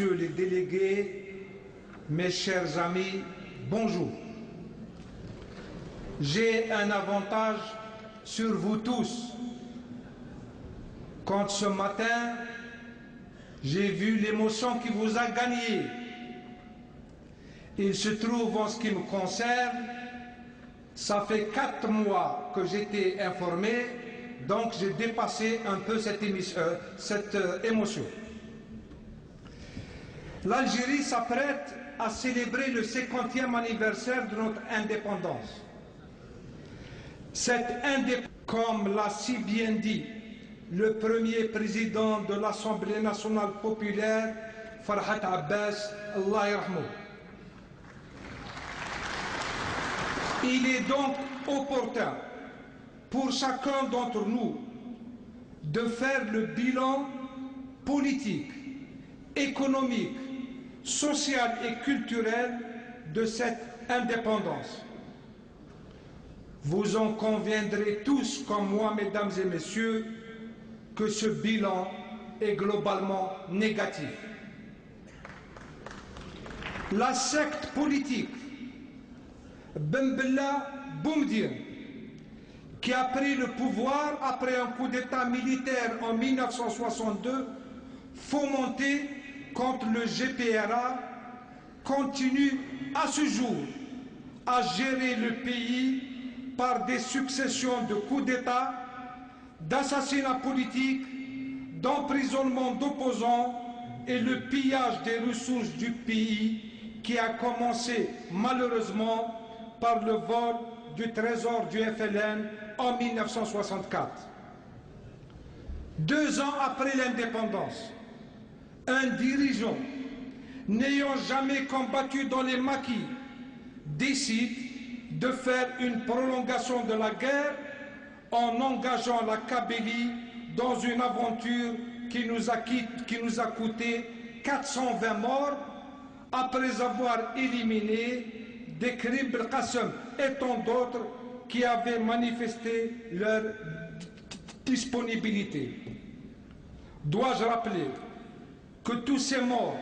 Messieurs les délégués, mes chers amis, bonjour. J'ai un avantage sur vous tous. Quand ce matin, j'ai vu l'émotion qui vous a gagné. Il se trouve, en ce qui me concerne, ça fait 4 mois que j'étais informé, donc j'ai dépassé un peu cette émotion. L'Algérie s'apprête à célébrer le 50e anniversaire de notre indépendance. Cette indépendance, comme l'a si bien dit le premier président de l'Assemblée nationale populaire, Farhat Abbas, Allah yarhamou. Il est donc opportun pour chacun d'entre nous de faire le bilan politique, économique, social et culturel de cette indépendance. Vous en conviendrez tous comme moi, mesdames et messieurs, que ce bilan est globalement négatif. La secte politique Ben Bella Boumediene, qui a pris le pouvoir après un coup d'État militaire en 1962, fomenté contre le GPRA, continue à ce jour à gérer le pays par des successions de coups d'État, d'assassinats politiques, d'emprisonnement d'opposants et le pillage des ressources du pays qui a commencé malheureusement par le vol du trésor du FLN en 1964. 2 ans après l'indépendance, un dirigeant n'ayant jamais combattu dans les maquis décide de faire une prolongation de la guerre en engageant la Kabylie dans une aventure qui nous a coûté 420 morts après avoir éliminé des crimes Belkacem et tant d'autres qui avaient manifesté leur disponibilité. Dois-je rappeler que tous ces morts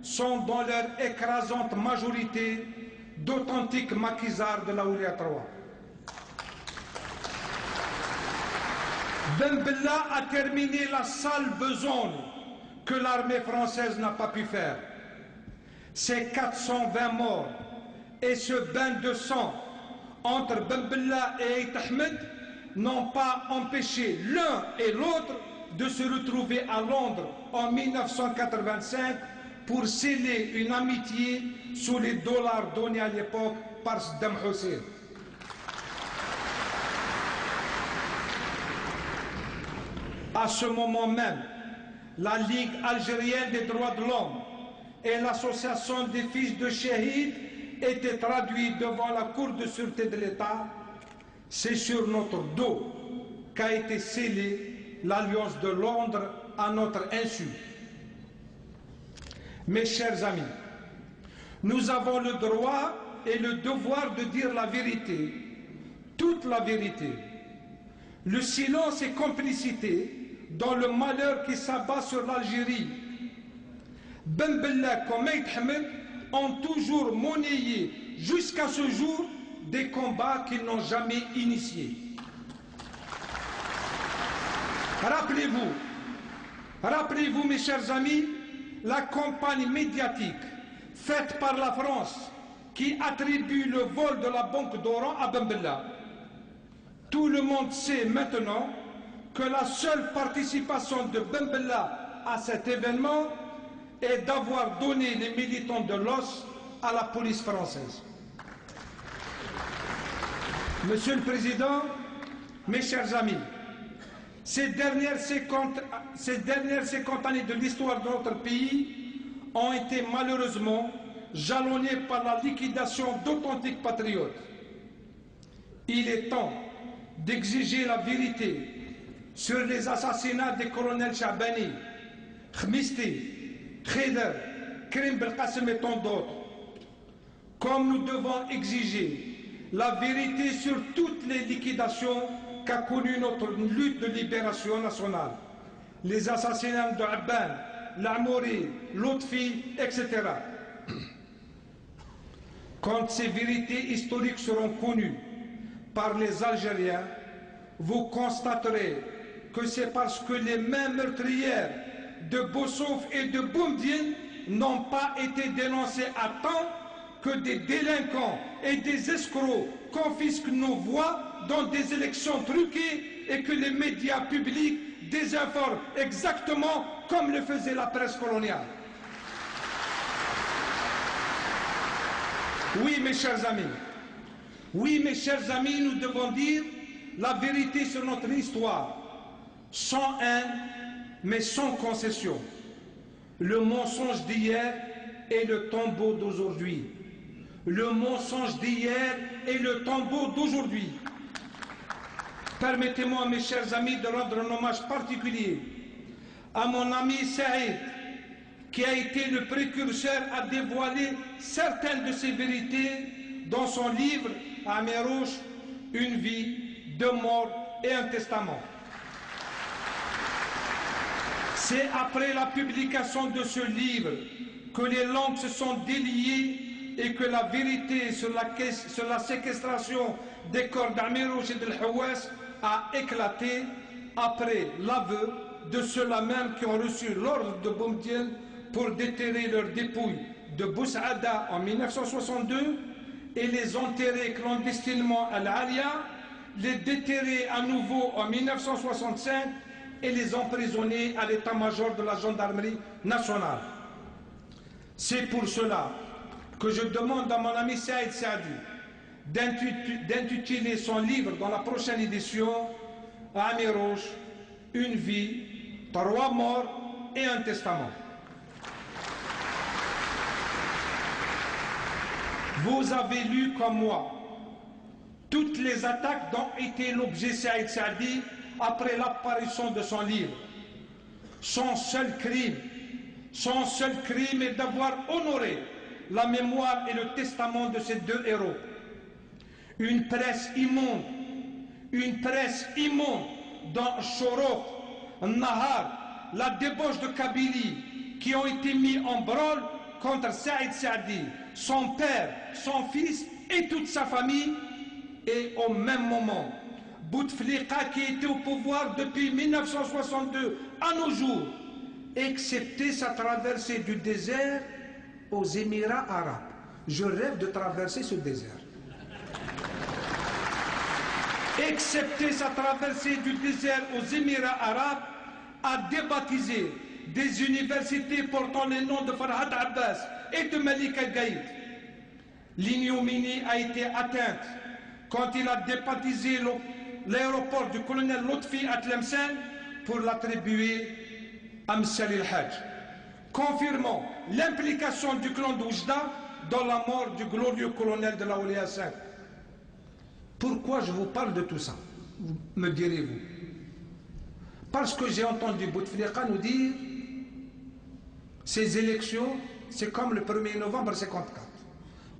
sont dans leur écrasante majorité d'authentiques maquisards de la Oulia 3. Ben Bella a terminé la sale besogne que l'armée française n'a pas pu faire. Ces 420 morts et ce bain de sang entre Ben Bella et Ait Ahmed n'ont pas empêché l'un et l'autre de se retrouver à Londres en 1985 pour sceller une amitié sous les dollars donnés à l'époque par Saddam Hussein. À ce moment même, la Ligue algérienne des droits de l'homme et l'association des fils de Shahid étaient traduits devant la Cour de sûreté de l'État. C'est sur notre dos qu'a été scellée l'Alliance de Londres à notre insu. Mes chers amis, nous avons le droit et le devoir de dire la vérité, toute la vérité. Le silence et complicité dans le malheur qui s'abat sur l'Algérie. Ben Bella comme Ait Ahmed ont toujours monnayé jusqu'à ce jour des combats qu'ils n'ont jamais initiés. Rappelez-vous mes chers amis, la campagne médiatique faite par la France qui attribue le vol de la banque d'Oran à Ben Bella. Tout le monde sait maintenant que la seule participation de Ben Bella à cet événement est d'avoir donné les militants de l'OS à la police française. Monsieur le Président, mes chers amis, ces dernières 50 années de l'histoire de notre pays ont été malheureusement jalonnées par la liquidation d'authentiques patriotes. Il est temps d'exiger la vérité sur les assassinats des colonels Chabani, Khmisti, Kheder, Karim Belkacem et tant d'autres. Comme nous devons exiger la vérité sur toutes les liquidations qu'a connues notre lutte de libération nationale. Les assassinats de Abban, L'Amouri, Lotfi, etc. Quand ces vérités historiques seront connues par les Algériens, vous constaterez que c'est parce que les mains meurtrières de Bossouf et de Boumediene n'ont pas été dénoncées à temps que des délinquants et des escrocs confisquent nos voix dans des élections truquées et que les médias publics désinforment exactement comme le faisait la presse coloniale. Oui, mes chers amis, nous devons dire la vérité sur notre histoire, sans haine, mais sans concession. Le mensonge d'hier est le tombeau d'aujourd'hui. Le mensonge d'hier est le tombeau d'aujourd'hui. Permettez-moi, mes chers amis, de rendre un hommage particulier à mon ami Saïd, qui a été le précurseur à dévoiler certaines de ces vérités dans son livre « Amérouche, une vie, deux morts et un testament ». C'est après la publication de ce livre que les langues se sont déliées et que la vérité sur la séquestration des corps d'Amérouche et de l'Hawass a éclaté après l'aveu de ceux-là même qui ont reçu l'ordre de Boumediene pour déterrer leurs dépouilles de Boussaada en 1962 et les enterrer clandestinement à l'Alia, les déterrer à nouveau en 1965 et les emprisonner à l'état-major de la gendarmerie nationale. C'est pour cela que je demande à mon ami Saïd Saadi d'intituler son livre dans la prochaine édition Amérouche, une vie, trois morts et un testament. Vous avez lu comme moi toutes les attaques dont était l'objet Saïd Saadi après l'apparition de son livre. Son seul crime est d'avoir honoré la mémoire et le testament de ces deux héros. Une presse immonde dans Chorokh, Nahar, la débauche de Kabylie, qui ont été mis en branle contre Saïd Saadi, son père, son fils et toute sa famille, et au même moment, Bouteflika qui était au pouvoir depuis 1962 à nos jours, excepté sa traversée du désert aux Émirats arabes. Je rêve de traverser ce désert. Excepté sa traversée du désert aux Émirats arabes, a débaptisé des universités portant les noms de Farhad Abbas et de Malik El-Gaïd. L'ignominie a été atteinte quand il a débaptisé l'aéroport du colonel Lotfi à Tlemcen pour l'attribuer à Msali El-Hajj, confirmant l'implication du clan d'Oujda dans la mort du glorieux colonel de la Oulia 5. Pourquoi je vous parle de tout ça, me direz-vous? Parce que j'ai entendu Bouteflika nous dire ces élections, c'est comme le 1er novembre 54.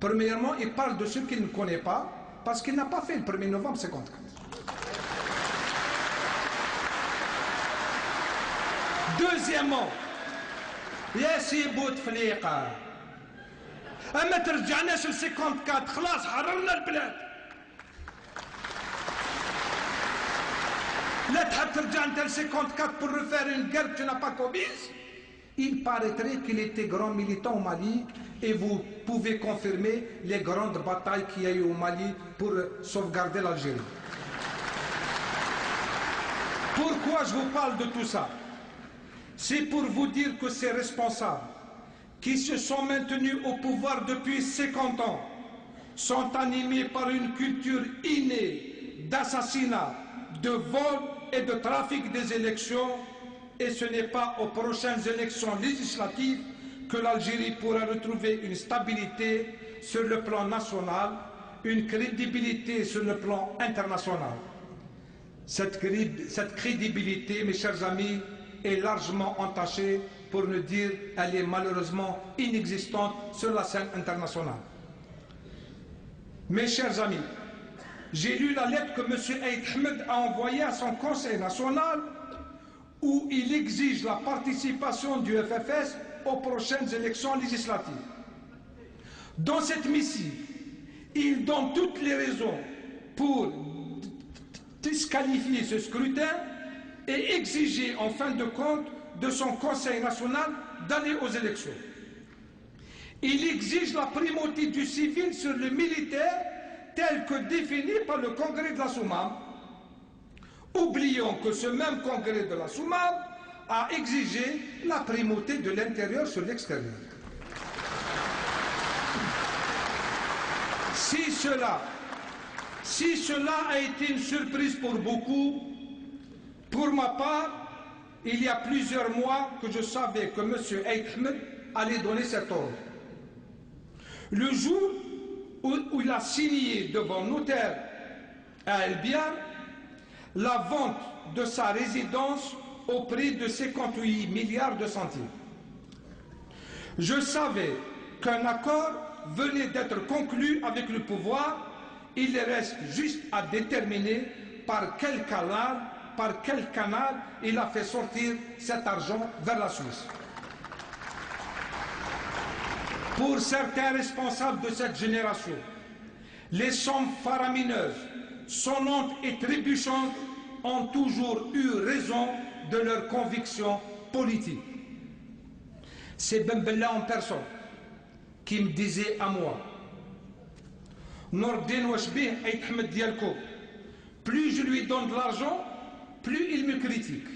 Premièrement, il parle de ceux qu'il ne connaît pas, parce qu'il n'a pas fait le 1er novembre 54. Deuxièmement, Yassi Bouteflika, أما ترجعناش ل 54 خلاص حررنا البلاد. لا تحب ترجع انت ل 54 pour refaire une guerre que tu n'as pas commise. Il paraîtrait qu'il était grand militant au Mali et vous pouvez confirmer les grandes batailles qu'il y a eu au Mali pour sauvegarder l'Algérie. Pourquoi je vous parle de tout ça? C'est pour vous dire que ces responsables qui se sont maintenus au pouvoir depuis 50 ans sont animés par une culture innée d'assassinat, de vol et de trafic des élections, et ce n'est pas aux prochaines élections législatives que l'Algérie pourra retrouver une stabilité sur le plan national, une crédibilité sur le plan international. Cette crédibilité, mes chers amis, est largement entachée, pour ne dire elle est malheureusement inexistante sur la scène internationale. Mes chers amis, j'ai lu la lettre que M. Aïd Ahmed a envoyée à son conseil national où il exige la participation du FFS aux prochaines élections législatives. Dans cette missive, il donne toutes les raisons pour disqualifier ce scrutin et exiger en fin de compte de son Conseil national d'aller aux élections. Il exige la primauté du civil sur le militaire tel que défini par le Congrès de la Soumam. Oublions que ce même Congrès de la Soumam a exigé la primauté de l'intérieur sur l'extérieur. Si cela a été une surprise pour beaucoup, pour ma part, il y a plusieurs mois que je savais que M. Ahmed allait donner cet ordre. Le jour où il a signé devant notaire à El Biar la vente de sa résidence au prix de 58 milliards de centimes. Je savais qu'un accord venait d'être conclu avec le pouvoir, il reste juste à déterminer par quel canal il a fait sortir cet argent vers la Suisse. Pour certains responsables de cette génération, les sommes faramineuses, sonnantes et trébuchantes ont toujours eu raison de leurs convictions politiques. C'est Ben Bella en personne qui me disait à moi, Nordin Washbih Ahmed Dialko, plus je lui donne de l'argent, plus il me critique.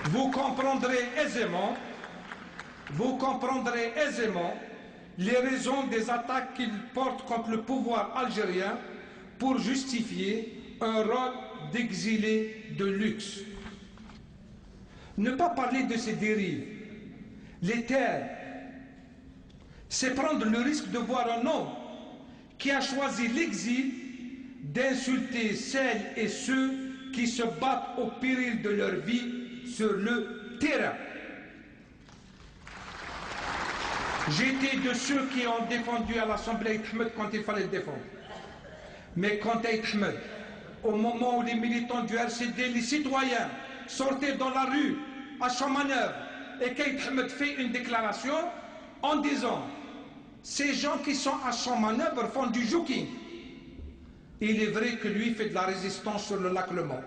Vous comprendrez aisément les raisons des attaques qu'il porte contre le pouvoir algérien pour justifier un rôle d'exilé de luxe. Ne pas parler de ces dérives, les taire, c'est prendre le risque de voir un homme qui a choisi l'exil d'insulter celles et ceux qui se battent au péril de leur vie sur le terrain. J'étais de ceux qui ont défendu à l'Assemblée Ahmed quand il fallait le défendre. Mais quand Ahmed, au moment où les militants du RCD, les citoyens, sortaient dans la rue à Chamanœuvre et qu'Ahmed fait une déclaration en disant « Ces gens qui sont à Chamanœuvre font du jogging », il est vrai que lui fait de la résistance sur le lac Le Mans.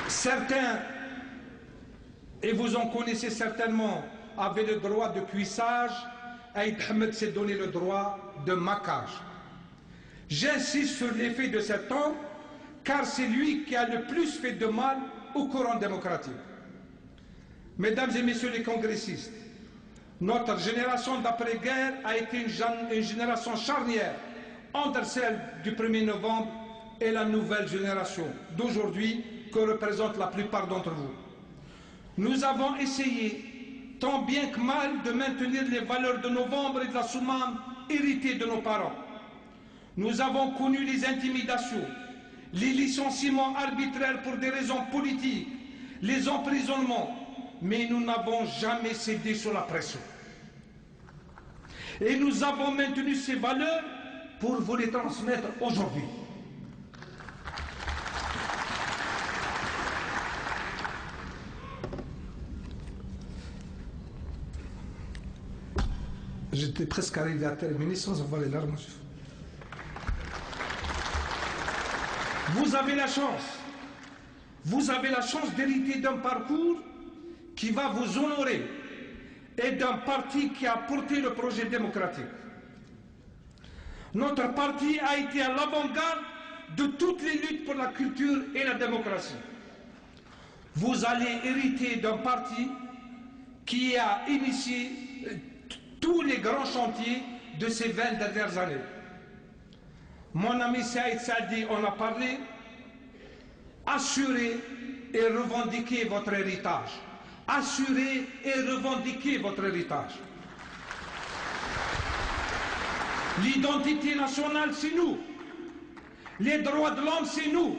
Certains, et vous en connaissez certainement, avaient le droit de cuissage, Aïd Ahmed s'est donné le droit de maquage. J'insiste sur l'effet de cet homme, car c'est lui qui a le plus fait de mal au courant démocratique. Mesdames et messieurs les congressistes, notre génération d'après-guerre a été une génération charnière entre celle du 1er novembre et la nouvelle génération d'aujourd'hui que représentent la plupart d'entre vous. Nous avons essayé, tant bien que mal, de maintenir les valeurs de novembre et de la Soumam héritées de nos parents. Nous avons connu les intimidations, les licenciements arbitraires pour des raisons politiques, les emprisonnements, mais nous n'avons jamais cédé sous la pression. Et nous avons maintenu ces valeurs pour vous les transmettre aujourd'hui. J'étais presque arrivé à terminer sans avoir les larmes aux yeux. Vous avez la chance d'hériter d'un parcours qui va vous honorer et d'un parti qui a porté le projet démocratique. Notre parti a été à l'avant-garde de toutes les luttes pour la culture et la démocratie. Vous allez hériter d'un parti qui a initié tous les grands chantiers de ces 20 dernières années. Mon ami Saïd Saadi en a parlé. Assurez et revendiquez votre héritage. Assurez et revendiquez votre héritage. L'identité nationale, c'est nous. Les droits de l'homme, c'est nous.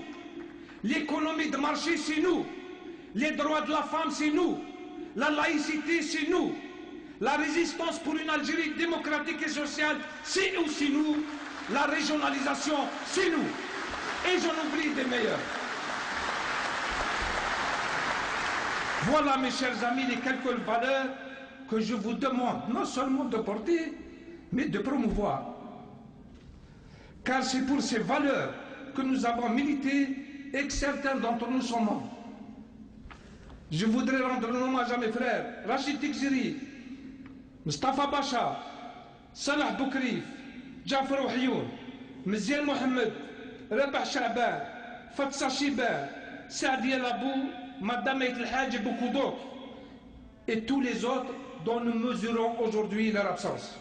L'économie de marché, c'est nous. Les droits de la femme, c'est nous. La laïcité, c'est nous. La résistance pour une Algérie démocratique et sociale, c'est aussi nous. La régionalisation, c'est nous. Et j'en oublie des meilleurs. Voilà, mes chers amis, les quelques valeurs que je vous demande non seulement de porter, mais de promouvoir. Car c'est pour ces valeurs que nous avons milité et que certains d'entre nous sont morts. Je voudrais rendre hommage à mes frères Rachid Tikziri, Mustafa Bacha, Salah Boukrif, Jafar Ouhioun, Mzian Mohamed, Rabah Chaban, Fatsa Chiban, Saadi El Abou, Madame El Hadj et beaucoup d'autres, et tous les autres dont nous mesurons aujourd'hui leur absence.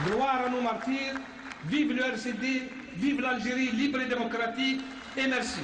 Gloire à nos martyrs, vive le RCD, vive l'Algérie libre et démocratique, et merci.